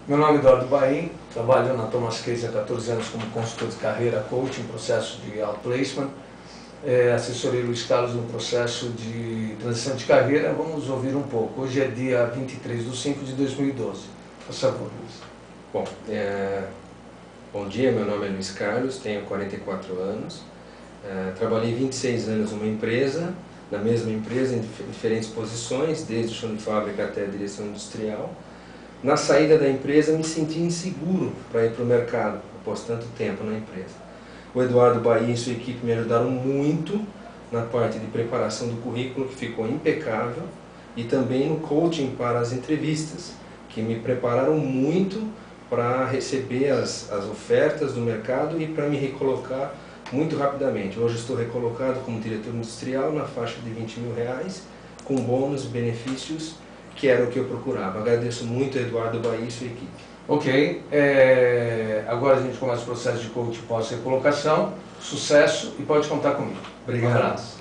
Meu nome é Eduardo Baim, trabalho na Thomas Case há 14 anos como consultor de carreira, coaching, processo de outplacement. Assessorei Luiz Carlos no processo de transição de carreira. Vamos ouvir um pouco. Hoje é dia 23/5/2012. Por favor, Luiz. Bom, bom dia, meu nome é Luiz Carlos, tenho 44 anos. Trabalhei 26 anos numa empresa, na mesma empresa, em diferentes posições, desde o chão de fábrica até a direção industrial. Na saída da empresa, me senti inseguro para ir para o mercado, após tanto tempo na empresa. O Eduardo Baim e sua equipe me ajudaram muito na parte de preparação do currículo, que ficou impecável, e também no coaching para as entrevistas, que me prepararam muito para receber as ofertas do mercado e para me recolocar muito rapidamente. Hoje estou recolocado como diretor industrial na faixa de R$20 mil, com bônus e benefícios, que era o que eu procurava. Agradeço muito a Eduardo Baim e sua equipe. Ok, agora a gente começa o processo de coaching pós-recolocação. Sucesso e pode contar comigo. Obrigado. Um abraço.